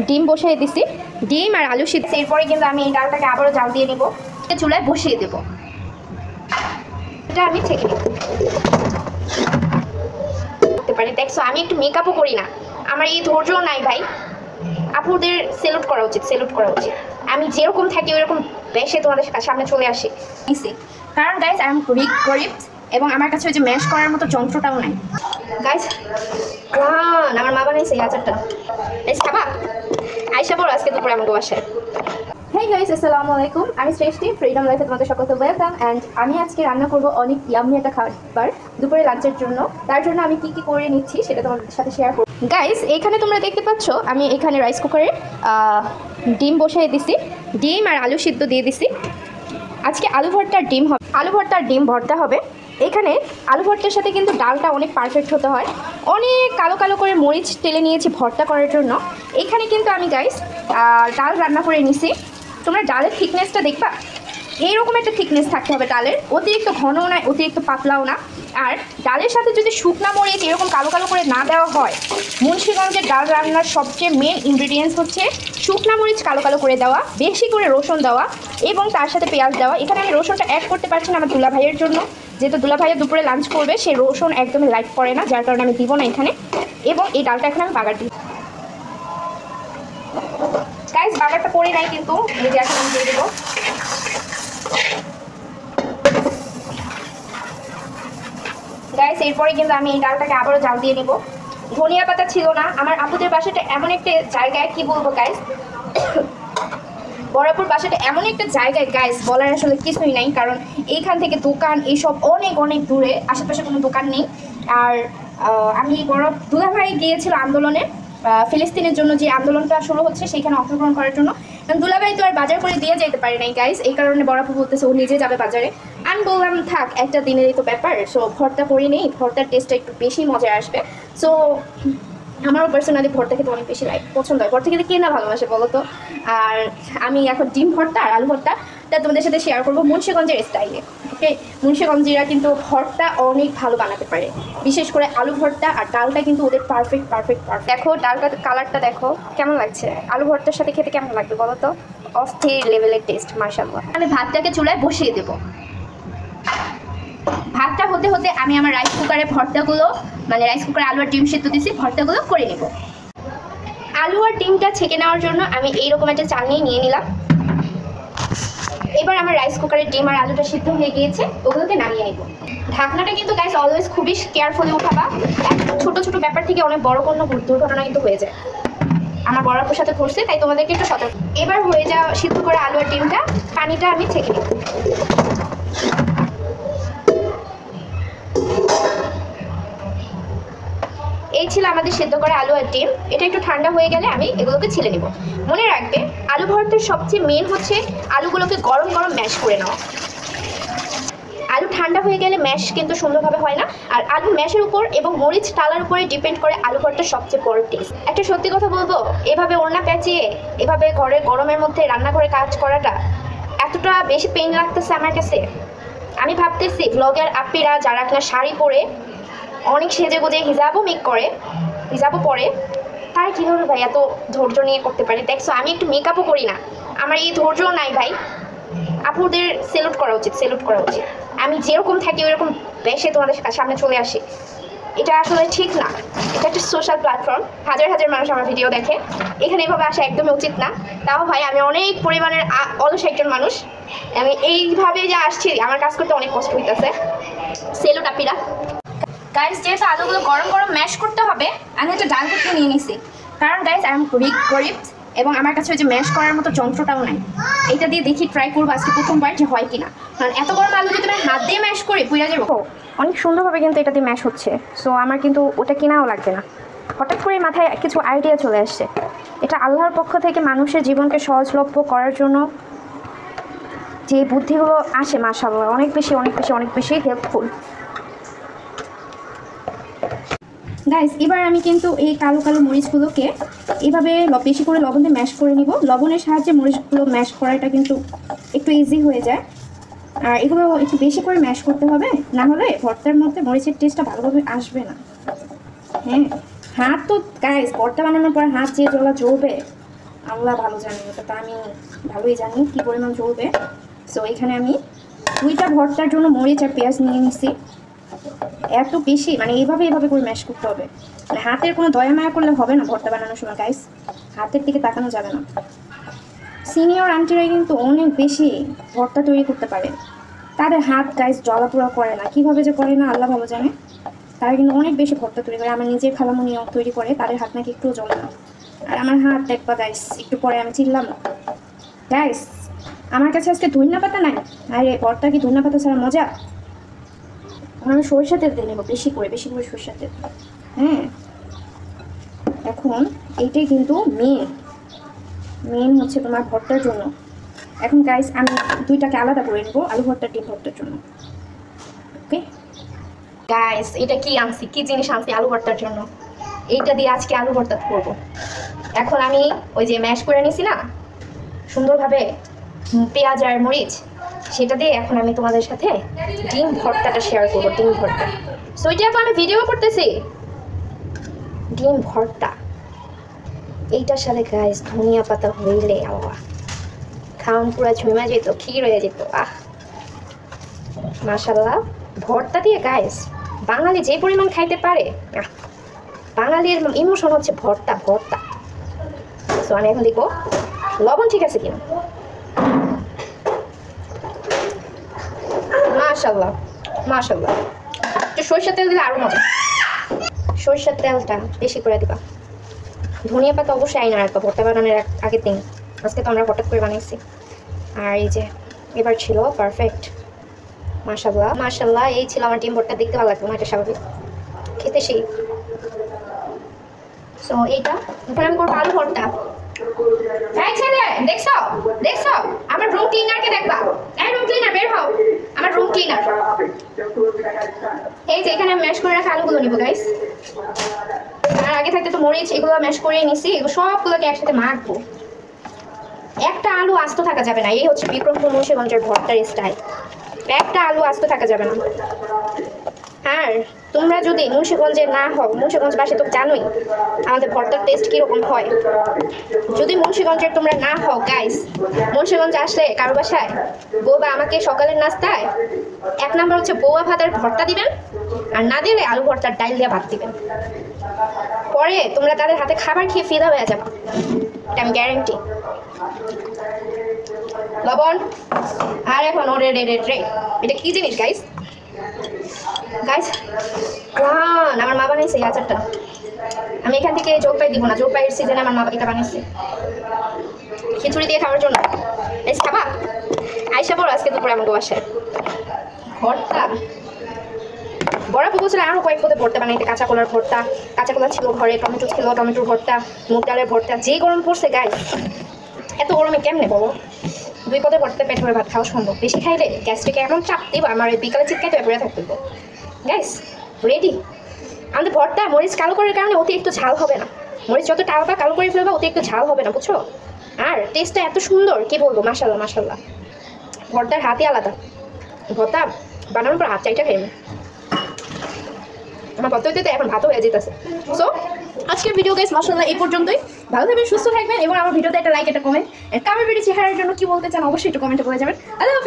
ডিম বসিয়ে দিছি। ডিম আর আলু সিদ্ধ। এরপরে কিন্তু আমি এই ডালটাকে আবারও জাল দিয়ে নেব, চুলায় বসিয়ে দেব। এটা আমি ছেঁকে নেব করতে পারি। দেখছো আমি একটু মেকআপও করি না, আমার এই ধৈর্য নাই ভাই। আপুদের সেলুট করা উচিত, সেলুট করা উচিত। আমি যেরকম থাকি ওইরকম বেশে তোমাদের সামনে চলে আসি। কারণ গাইজ আই এম গরিব এবং আমার কাছে ওই যে ম্যাশ করার মতো যন্ত্রটাও নাই। গাইজ আমার মা বানাইছে এই আচারটা। খাবা আইসা পড়ো আজকে দুপুরে আমাকে বাসায়। হেই গাইস, আসসালামু আলাইকুম। আমি সৃষ্টি, ফ্রিডম লাইফে তোমাদের সকলকে ওয়েলকাম। অ্যান্ড আমি আজকে রান্না করব অনেক ইয়াম্মি একটা খাবার দুপুরে লাঞ্চের জন্য। তার জন্য আমি কি কি করে নিচ্ছি সেটা তোমাদের সাথে শেয়ার করব। গাইস এইখানে তোমরা দেখতে পাচ্ছ আমি এখানে রাইস কুকারে ডিম বসিয়ে দিছি। ডিম আর আলু সিদ্ধ দিয়ে দিছি। আজকে আলু ভর্তার ডিম হবে, আলু ভর্তার ডিম ভর্তা হবে। এখানে আলু ভর্তার সাথে কিন্তু ডালটা অনেক পারফেক্ট হতে হয়। অনেক কালো কালো করে মরিচ টেলে নিয়েছি ভর্তা করার জন্য। এখানে কিন্তু আমি গাইস ডাল রান্না করে নিছি। তোমরা ডালের থিকনেসটা দেখবা, এইরকম একটা থিকনেস থাকতে হবে ডালের। অতিরিক্ত ঘনও না, অতিরিক্ত পাতলাও না। আর ডালের সাথে যদি শুকনা মরিচ এরকম কালো কালো করে না দেওয়া হয়, মুন্সিগঞ্জের ডাল রান্নার সবচেয়ে মেন ইনগ্রিডিয়েন্টস হচ্ছে শুকনা মরিচ কালো কালো করে দেওয়া, বেশি করে রসুন দেওয়া এবং তার সাথে পেঁয়াজ দেওয়া। এখানে আমি রসুনটা অ্যাড করতে পারছি না আমার দুলা ভাইয়ের জন্য, যেহেতু দুলা ভাইয়ের দুপুরে লাঞ্চ করবে, সে রসুন একদমই লাইক করে না, যার কারণে আমি দিব না এখানে। এবং এই ডালটা এখন আমি বাগার দিই। গাইস বাগারটা পড়ে নাই কিন্তু, এই যে এখন আমি দিয়ে দেবো। গাইস এরপরে কিন্তু আমি এই ডালটাকে আবারও জাল দিয়ে নেব। ধনিয়া পাতা ছিল না আমার আপুদের বাসাটা, এমন একটা জায়গায় কি বলবো গাইস, বরাবর বাসাটা এমন একটা জায়গায় গাইস বলার আসলে কিছুই নাই। কারণ এইখান থেকে দোকান এইসব অনেক অনেক দূরে, আশেপাশে কোনো দোকান নেই। আর আমি দুলাভাই গিয়েছিল আন্দোলনে, ফিলিস্তিনের জন্য যে আন্দোলনটা শুরু হচ্ছে সেইখানে অংশগ্রহণ করার জন্য। কারণ দুলাভাই তো আর বাজার করে দিয়ে যেতে পারে নাই গাইস, এই কারণে বরাবর বলতেছে ও নিজে যাবে বাজারে। আমি বললাম থাক, একটা দিনেরই তো ব্যাপার, সো ভর্তা করে নেই, ভর্তার টেস্টটা একটু বেশি মজা আসবে। সো আমারও পার্সোনালি ভর্তা খেতে অনেক বেশি পছন্দ হয়। ভর্তা খেতে কে না ভালোবাসে বলো তো। আর আমি এখন ডিম ভর্তা আর আলু ভর্তাটা তোমাদের সাথে শেয়ার করবো মুন্সিগঞ্জের স্টাইলে। ওকে, মুন্সিগঞ্জেরা কিন্তু ভর্তা অনেক ভালো বানাতে পারে, বিশেষ করে আলু ভর্তা আর ডালটা কিন্তু ওদের পারফেক্ট। দেখো ডালটার কালারটা দেখো কেমন লাগছে, আলু ভর্তার সাথে খেতে কেমন লাগবে বলো তো। অস্থির লেভেলের টেস্ট মাশাআল্লাহ। আমি ভাতটাকে চুলায় বসিয়ে দেবো। ভাতটা হতে হতে আমি আমার রাইস কুকারে ভর্তাগুলো, মানে রাইস কুকারে আলু আর ডিম সিদ্ধ দিয়েছি, ভর্তাগুলো করে নেব। আলু আর ডিমটা ছেঁকে নেওয়ার জন্য আমি এইরকম একটা চালনি নিয়ে নিলাম। এবার আমার রাইস কুকারে ডিম আর আলুটা সিদ্ধ হয়ে গিয়েছে, ওগুলোকে নামিয়ে নেব। ঢাকনাটা কিন্তু গাইস অলওয়েজ খুবই কেয়ারফুলি উঠাবা। ছোট ছোট ব্যাপার থেকে অনেক বড় কোনো দুর্ঘটনা কিন্তু হয়ে যায়। আমার বড় আপুর সাথে ঘটছে, তাই তোমাদেরকে একটু সতর্ক। এবার হয়ে যাওয়া সিদ্ধ করে আলু আর ডিমটা, পানিটা আমি ছেঁকে নেব। এই ছিল আমাদের সেদ্ধ করা আলু আর ডিম। এটা একটু ঠান্ডা হয়ে গেলে আমি এগুলোকে ছিলে নেব। মনে রাখবে আলু ভর্তার সবচেয়ে মেন হচ্ছে আলুগুলোকে গরম গরম ম্যাশ করে নেওয়া। আলু ঠান্ডা হয়ে গেলে ম্যাশ কিন্তু সুন্দরভাবে হয় না। আর আলু ম্যাশের উপর এবং মরিচ টালার উপরে ডিপেন্ড করে আলু ভর্তার সবচেয়ে বড় টেস্ট। একটা সত্যি কথা বলবো, এভাবে ওড়না পেঁচিয়ে এভাবে ঘরে গরমের মধ্যে রান্নাঘরে কাজ করাটা এতটা বেশি পেইন লাগতেছে আমার কাছে। আমি ভাবতেছি ব্লগের আপিরা যারা কিনা শাড়ি পরে অনেক সেজে গুজে হিজাবও পরে, তারা কীভাবে ভাই এত ধৈর্য নিয়ে করতে পারে। দেখছো আমি একটু মেকআপও করি না, আমার এই ধৈর্য নাই ভাই। আপুদের সেলুট করা উচিত, সেলুট করা উচিত। আমি যেরকম থাকি ওইরকম বেশে তোমাদের সামনে চলে আসি। এটা আসলে ঠিক না। এটা একটা সোশ্যাল প্ল্যাটফর্ম, হাজার হাজার মানুষ আমার ভিডিও দেখে, এখানে এভাবে আসা একদমই উচিত না। তাও ভাই আমি অনেক পরিমাণের অলস একজন মানুষ, আমি এইভাবে যে আসছি আমার কাজ করতে অনেক কষ্ট হইতেছে। সেলুট আপিরা। গাইস যেহেতু আলুগুলো গরম গরম ম্যাশ করতে হবে, আমি একটা ডাল কুটে নিয়ে নিছি। কারণ গাইস আই এম গরিব এবং আমার কাছে ওই যে ম্যাশ করার মতো যন্ত্রটাও নাই। এটা দিয়ে দেখি ট্রাই করবো আজকে প্রথমবার যে হয় কিনা। কারণ এত গরম আলু যদি আমি হাত দিয়ে ম্যাশ করি পুড়ে যাবো। অনেক সুন্দরভাবে কিন্তু এটা দিয়ে ম্যাশ হচ্ছে, সো আমার কিন্তু ওটা কেনাও লাগবে না। হঠাৎ করে মাথায় কিছু আইডিয়া চলে আসছে। এটা আল্লাহর পক্ষ থেকে মানুষের জীবনকে সহজলভ্য করার জন্য যে বুদ্ধিগুলো আসে মাশাআল্লাহ অনেক বেশি হেল্পফুল। গাইস এবার আমি কিন্তু এই কালো কালো মরিচগুলোকে এইভাবে বেশি করে লবণ দিয়ে ম্যাশ করে নিব। লবণের সাহায্যে মরিচগুলো ম্যাশ করাটা কিন্তু একটু ইজি হয়ে যায়। আর এগুলো একটু বেশি করে ম্যাশ করতে হবে, না হলে ভর্তার মধ্যে মরিচের টেস্টটা ভালোভাবে আসবে না। হ্যাঁ হাত তো গাইস ভর্তা বানানোর পর হাত যে জ্বলবে আল্লাহ ভালো জানি, ওটা তো আমি ভালোই জানি কী পরিমাণ জ্বলবে। সো এখানে আমি 2টা ভর্তার জন্য মরিচ আর পেঁয়াজ নিয়ে নিছি। এত বেশি মানে এইভাবে করে ম্যাশ করতে হবে, মানে হাতের কোনো দয়া মায়া করলে হবে না ভর্তা বানানোর সময় গাইস, হাতের দিকে তাকানো যাবে না। সিনিয়র আন্টিরাই কিন্তু অনেক বেশি ভর্তা তৈরি করতে পারে, তাদের হাত গাইস জ্বলাপোড়া করে না, কীভাবে যে করে না আল্লাহ ভালো জানে। তারা কিন্তু অনেক বেশি ভর্তা তৈরি করে, আমার নিজের খালামুনিও তৈরি করে, তাদের হাত নাকি একটুও জ্বলে না। আর আমার হাত দেখবা গাইস, একটু পরে আমি চিনলাম গাইস, আমার কাছে আজকে ধনিয়া পাতা নাই। আরে ভর্তা কি ধনিয়া পাতা ছাড়া মজা? আমি সরিষা তেল দিয়ে নেবো বেশি করে সরিষা তেল। হ্যাঁ, এখন এইটাই কিন্তু মেন হচ্ছে তোমার ভর্তার জন্য। এখন গাইস আমি 2টাকে আলাদা করে নেবো আলু ভর্তা ডিম ভর্তার জন্য। ওকে গাইস, এটা কি আনছি, কি জিনিস আনছি আলু ভর্তার জন্য, এইটা দিয়ে আজকে আলু ভর্তা করবো। এখন আমি ওই যে ম্যাশ করে নিছি না সুন্দরভাবে পেঁয়াজ আর মরিচ, সেটা দিয়ে এখন আমি তোমাদের সাথে ডিম ভর্তাটা শেয়ার করবো। ডিম ভর্তা, সো এটা আমি ভিডিও করতেছি। ডিম ভর্তা এইটার সাথে গাইস ধনিয়া পাতা হইলে আল্লাহ খাওয়ান পুরো ঝুমা যেত, ক্ষীর হয়ে যেত। মাশাআল্লাহ, ভর্তা দিয়ে গাইস বাঙালি যে পরিমাণ খাইতে পারে, বাঙালির ইমোশন হচ্ছে ভর্তা। সো আমি এখন দেখবো লবণ ঠিক আছে কিনা। মাশাআল্লাহ, একটু সরিষার তেল দিলে আরো মজা। সরিষার তেলটা বেশি করে দিবা। ধনিয়া পাতা অবশ্যই আইনা রাখবা ভর্তা বানানোর আগের দিন, আজকে তো আমরা হঠাৎ করে বানিয়েছি। আর এই যে এবার ছিল পারফেক্ট। মাশাআল্লাহ, এই ছিল আমার ডিম ভর্তা। দেখতে ভালো লাগতো না, এটা স্বাভাবিক, খেতে সেই। সো এইটা এখন আমি করবো আলু ভর্তা। ছেলে দেখছো আমার রুম ক্লিনারকে দেখবা। রুম ক্লিনার বের হও, আমার রুম ক্লিনার। এই যে এখানে ম্যাশ করে রাখা আলুগুলো নিবো গাইস। আর আগে থাকতে তো মরিচ এগুলো ম্যাশ করে নিছি, এগুলো সবগুলোকে একসাথে মাখবো। একটা আলু আস্ত থাকা যাবে না, এই হচ্ছে বিক্রমপুর মুন্সিগঞ্জের ভর্তার স্টাইল। একটা আলু আস্ত থাকা যাবে না। আর তোমরা যদি মুন্সিগঞ্জে না হও, মুন্সিগঞ্জবাসী তো জানোই আমাদের ভর্তার টেস্ট কীরকম হয়। যদি মুন্সিগঞ্জের তোমরা না হও গাইস, মুন্সিগঞ্জে আসলে কারো বাসায় বৌবা আমাকে সকালের নাস্তায় 1 নম্বর হচ্ছে বৌয়া ভাতের ভর্তা দিবেন, আর না দিলে আলু ভর্তার ডাল দিয়ে ভাত দিবেন। পরে তোমরা তাদের হাতে খাবার খেয়ে ফিদা হয়ে যাবে, এটা আমি গ্যারেন্টি। লবণ আর এখন ওরে এটা কি জিনিস গাইস আমার মা বানাইছে এই আচারটা। আমি এখান থেকে জলপাই দিব না, জলপাইয়ের সিজনে আমার মা এটা বানাইছে খিচুড়ি দিয়ে খাওয়ার জন্য। এই খাবা আইসা পড়ো আজকে দুপুরে আমাকে বাসায়। ভর্তা বড় পুকুর ছিল, আরও কয়েক পদে ভর্তা বানাইতে। কাঁচা কলা ছিল ঘরে, টমেটো ছিল, টমেটোর ভর্তা, মুগ ডালের ভর্তা। যে গরম পড়ছে গাইস, এত গরমে কেমনে বলো 2 পদে ভর্তা পেট ভরে ভাত খাওয়া সম্ভব? বেশি খাইলে গ্যাস্ট্রিকে এমন চাপ দিব, আমার বিকালে চিৎকাইতে পড়ে থাকতে গাইস। রেডি আমাদের ভর্তা। মরিচ কালো করার কারণে অতিরিক্ত ঝাল হবে না, মরিচ যত টালবা কালো করে ফেলবা অতিরিক্ত ঝাল হবে না, বুঝছো? আর টেস্টটা এত সুন্দর কি বলবো, মাশাআল্লাহ। ভর্তার হাতই আলাদা, ভর্তা বানানোর পর হাত চাইটা খাই আমার ভর্তা হইতে এখন ভাতও হয়ে যেতেছে। সো আজকের ভিডিও গাইস মাশাআল্লাহ এই পর্যন্তই। ভালো থাকবেন, সুস্থ থাকবেন এবং আমার ভিডিওতে একটা লাইক, একটা কমেন্ট, কামের ভিডিও চেহারার জন্য কি বলতে চান অবশ্যই একটু কমেন্টে বলে যাবেন। আল্লাহ।